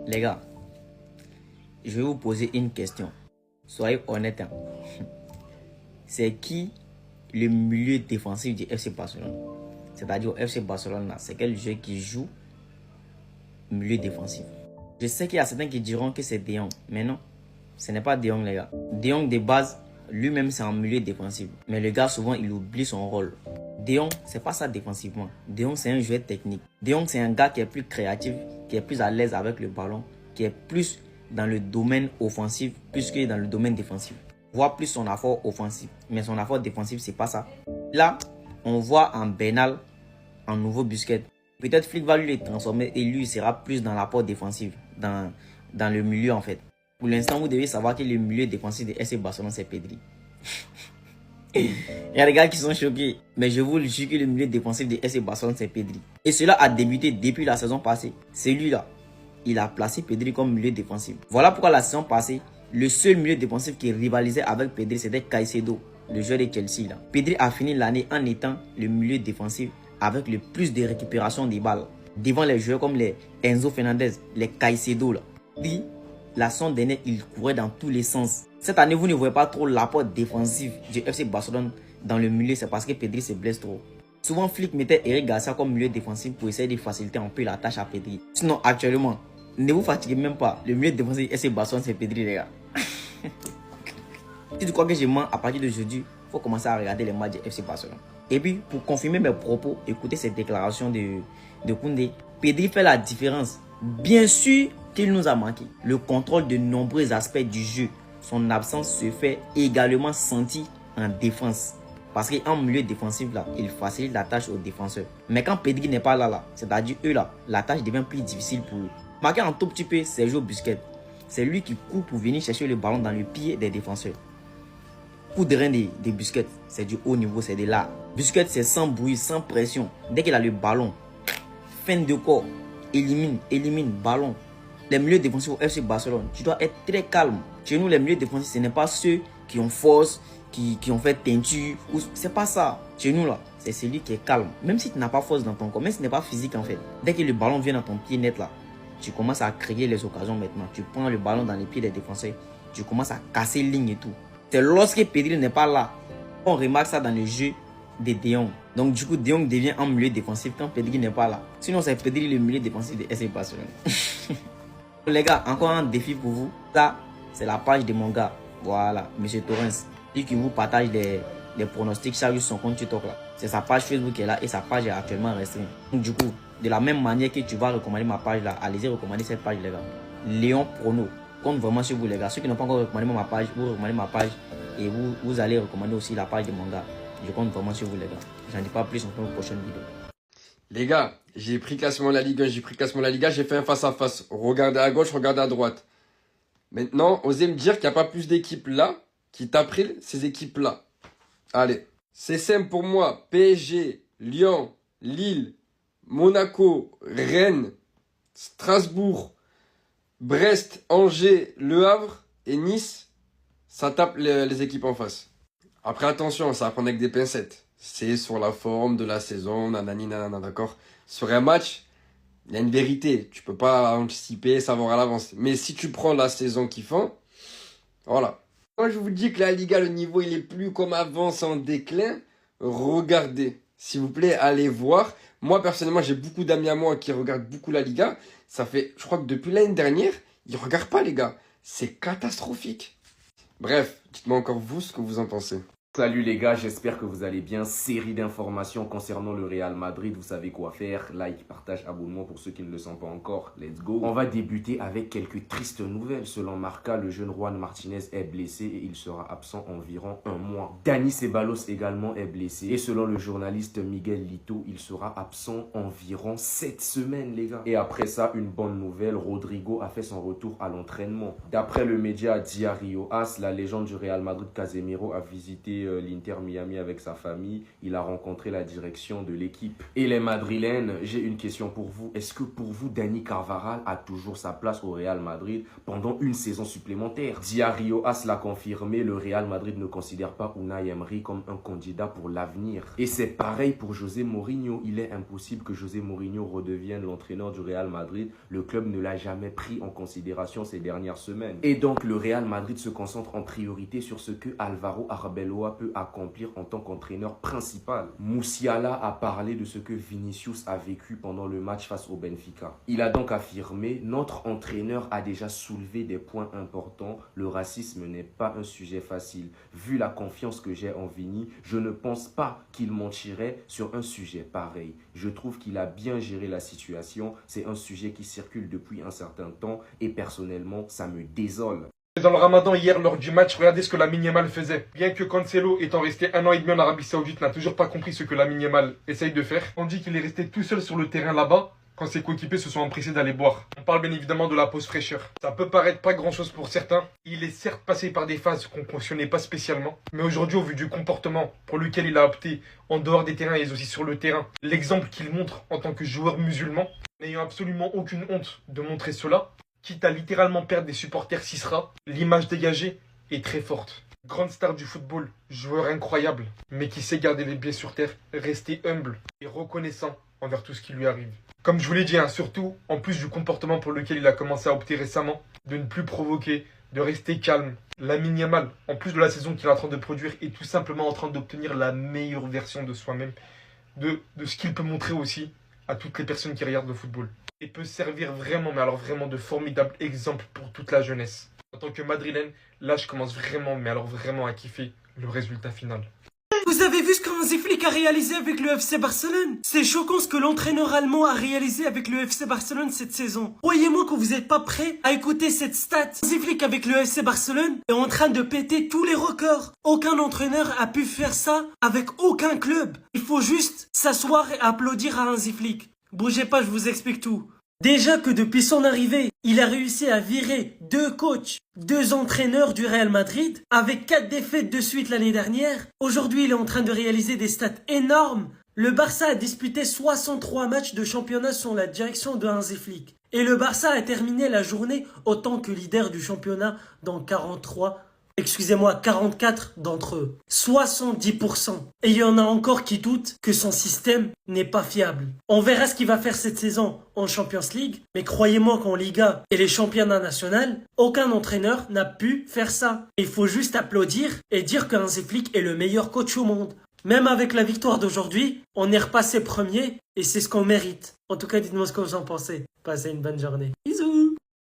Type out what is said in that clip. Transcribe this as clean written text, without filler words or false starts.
Les gars, je vais vous poser une question. Soyez honnêtes. Hein. C'est qui le milieu défensif du FC Barcelone? C'est-à-dire au FC Barcelone, c'est quel joueur qui joue milieu défensif? Je sais qu'il y a certains qui diront que c'est De Jong, mais non, ce n'est pas De Jong, les gars. De Jong de base, lui-même c'est un milieu défensif. Mais le gars, souvent, il oublie son rôle. De Jong, c'est pas ça défensivement. De Jong, c'est un joueur technique. De Jong, c'est un gars qui est plus créatif, qui est plus à l'aise avec le ballon, qui est plus dans le domaine offensif plus que dans le domaine défensif. On voit plus son effort offensif, mais son effort défensif, c'est pas ça. Là, on voit en Bernal, en nouveau Busquets. Peut-être Flick va lui les transformer et lui, il sera plus dans l'apport défensif, dans le milieu en fait. Pour l'instant, vous devez savoir que le milieu défensif de FC Barcelone, c'est Pedri. Il y a des gars qui sont choqués, mais je vous le jure que le milieu défensif de FC Barcelone, c'est Pedri. Et cela a débuté depuis la saison passée. C'est lui là. Il a placé Pedri comme milieu défensif. Voilà pourquoi la saison passée, le seul milieu défensif qui rivalisait avec Pedri, c'était Caicedo, le joueur de Chelsea là. Pedri a fini l'année en étant le milieu défensif avec le plus de récupération des balles. Devant les joueurs comme les Enzo Fernandez, les Caicedo là. Puis, la saison dernière, il courait dans tous les sens. Cette année, vous ne voyez pas trop l'apport défensif du FC Barcelone dans le milieu, c'est parce que Pedri se blesse trop. Souvent, Flick mettait Eric Garcia comme milieu défensif pour essayer de faciliter un peu la tâche à Pedri. Sinon, actuellement, ne vous fatiguez même pas. Le milieu défensif FC Barcelone, c'est Pedri, les gars. Si tu crois que je mens, à partir d'aujourd'hui, il faut commencer à regarder les matchs du FC Barcelone. Et puis, pour confirmer mes propos, écoutez cette déclaration de Koundé. Pedri fait la différence. Bien sûr qu'il nous a manqué. Le contrôle de nombreux aspects du jeu. Son absence se fait également sentir en défense. Parce qu'en milieu défensif, là, il facilite la tâche aux défenseurs. Mais quand Pedri n'est pas là, c'est-à-dire eux, là, la tâche devient plus difficile pour eux. Marquez un tout petit peu Sergio Busquets. C'est lui qui court pour venir chercher le ballon dans le pied des défenseurs. Coup de rein des Busquets, c'est du haut niveau, c'est de l'art. Busquets, c'est sans bruit, sans pression. Dès qu'il a le ballon, fin de corps, élimine, ballon. Les milieux défensifs au FC Barcelone, tu dois être très calme. Chez nous, les milieux défensifs, ce n'est pas ceux qui ont force, qui ont fait teinture. C'est pas ça. Chez nous, là, c'est celui qui est calme. Même si tu n'as pas force dans ton corps, même si ce n'est pas physique en fait. Dès que le ballon vient dans ton pied net là, tu commences à créer les occasions maintenant. Tu prends le ballon dans les pieds des défenseurs. Tu commences à casser ligne et tout. C'est lorsque Pedri n'est pas là. On remarque ça dans le jeu de De Jong. Donc du coup, De Jong devient un milieu défensif quand Pedri n'est pas là. Sinon, c'est Pedri le milieu défensif de FC Barcelone. Les gars, encore un défi pour vous. Ça, c'est la page de mon gars. Voilà, Monsieur Torrens. Lui qui vous partage des pronostics chaque jour sur son compte TikTok là. C'est sa page Facebook qui est là et sa page est actuellement restreinte. Donc du coup, de la même manière que tu vas recommander ma page là, allez-y recommander cette page les gars. Léon Prono. Compte vraiment sur vous les gars. Ceux qui n'ont pas encore recommandé ma page, vous recommandez ma page et vous allez recommander aussi la page de mon gars. Je compte vraiment sur vous les gars. J'en dis pas plus, on se retrouve pour une prochaine vidéo. Les gars, j'ai pris classement La Ligue 1, j'ai pris classement La Liga, j'ai fait un face-à-face. Regardez à gauche, regardez à droite. Maintenant, osez me dire qu'il n'y a pas plus d'équipes là qui tapent ces équipes-là. Allez, c'est simple pour moi. PSG, Lyon, Lille, Monaco, Rennes, Strasbourg, Brest, Angers, Le Havre et Nice, ça tape les équipes en face. Après, attention, ça va prendre avec des pincettes. C'est sur la forme de la saison, nanani, nanana, d'accord. Sur un match, il y a une vérité. Tu peux pas anticiper, savoir à l'avance. Mais si tu prends la saison kiffant, voilà. Quand je vous dis que la Liga, le niveau, il est plus comme avant, c'est en déclin, regardez. S'il vous plaît, allez voir. Moi, personnellement, j'ai beaucoup d'amis à moi qui regardent beaucoup la Liga. Ça fait, je crois que depuis l'année dernière, ils regardent pas, les gars. C'est catastrophique. Bref, dites-moi encore vous ce que vous en pensez. Salut les gars, j'espère que vous allez bien. Série d'informations concernant le Real Madrid, vous savez quoi faire. Like, partage, abonnement pour ceux qui ne le sont pas encore. Let's go. On va débuter avec quelques tristes nouvelles. Selon Marca, le jeune Juan Martinez est blessé et il sera absent environ un mois. Dani Ceballos également est blessé. Et selon le journaliste Miguel Lito, il sera absent environ 7 semaines les gars. Et après ça, une bonne nouvelle, Rodrigo a fait son retour à l'entraînement. D'après le média Diario As, la légende du Real Madrid Casemiro a visité l'Inter Miami avec sa famille, il a rencontré la direction de l'équipe. Et les Madrilènes, j'ai une question pour vous. Est-ce que pour vous, Dani Carvajal a toujours sa place au Real Madrid pendant une saison supplémentaire? Diario As l'a confirmé, le Real Madrid ne considère pas Unai Emery comme un candidat pour l'avenir. Et c'est pareil pour José Mourinho. Il est impossible que José Mourinho redevienne l'entraîneur du Real Madrid. Le club ne l'a jamais pris en considération ces dernières semaines. Et donc le Real Madrid se concentre en priorité sur ce que Alvaro Arbeloa peut accomplir en tant qu'entraîneur principal. Musiala a parlé de ce que Vinicius a vécu pendant le match face au Benfica. Il a donc affirmé: notre entraîneur a déjà soulevé des points importants. Le racisme n'est pas un sujet facile. Vu la confiance que j'ai en Vini, je ne pense pas qu'il mentirait sur un sujet pareil. Je trouve qu'il a bien géré la situation. C'est un sujet qui circule depuis un certain temps et personnellement, ça me désole. Dans le Ramadan hier, lors du match, regardez ce que Lamine Yamal faisait. Bien que Cancelo, étant resté 1 an et demi en Arabie Saoudite, n'a toujours pas compris ce que Lamine Yamal essaye de faire, on dit qu'il est resté tout seul sur le terrain là-bas quand ses coéquipiers se sont empressés d'aller boire. On parle bien évidemment de la pause fraîcheur. Ça peut paraître pas grand-chose pour certains. Il est certes passé par des phases qu'on ne cautionnait pas spécialement. Mais aujourd'hui, au vu du comportement pour lequel il a opté en dehors des terrains et aussi sur le terrain, l'exemple qu'il montre en tant que joueur musulman, n'ayant absolument aucune honte de montrer cela, quitte à littéralement perdre des supporters s'il sera, l'image dégagée est très forte. Grande star du football, joueur incroyable, mais qui sait garder les pieds sur terre, rester humble et reconnaissant envers tout ce qui lui arrive. Comme je vous l'ai dit, surtout, en plus du comportement pour lequel il a commencé à opter récemment, de ne plus provoquer, de rester calme. Lamine Yamal, en plus de la saison qu'il est en train de produire, est tout simplement en train d'obtenir la meilleure version de soi-même, de ce qu'il peut montrer aussi à toutes les personnes qui regardent le football. Et peut servir vraiment, mais alors vraiment de formidable exemple pour toute la jeunesse. En tant que madrilène, là je commence vraiment, mais alors vraiment à kiffer le résultat final. Vous avez vu ce qu'Hansi Flick a réalisé avec le FC Barcelone? C'est choquant ce que l'entraîneur allemand a réalisé avec le FC Barcelone cette saison. Croyez-moi que vous n'êtes pas prêts à écouter cette stat. Hansi Flick avec le FC Barcelone est en train de péter tous les records. Aucun entraîneur a pu faire ça avec aucun club. Il faut juste s'asseoir et applaudir à Hansi Flick. Bougez pas, je vous explique tout. Déjà que depuis son arrivée, il a réussi à virer 2 coachs, 2 entraîneurs du Real Madrid, avec 4 défaites de suite l'année dernière. Aujourd'hui, il est en train de réaliser des stats énormes. Le Barça a disputé 63 matchs de championnat sous la direction de Hansi Flick. Et le Barça a terminé la journée en tant que leader du championnat dans 44 d'entre eux. 70%. Et il y en a encore qui doutent que son système n'est pas fiable. On verra ce qu'il va faire cette saison en Champions League, mais croyez-moi qu'en Liga et les championnats nationaux, aucun entraîneur n'a pu faire ça. Il faut juste applaudir et dire que Hansi Flick est le meilleur coach au monde. Même avec la victoire d'aujourd'hui, on est repassé premier et c'est ce qu'on mérite. En tout cas, dites-moi ce que vous en pensez. Passez une bonne journée. Bisous.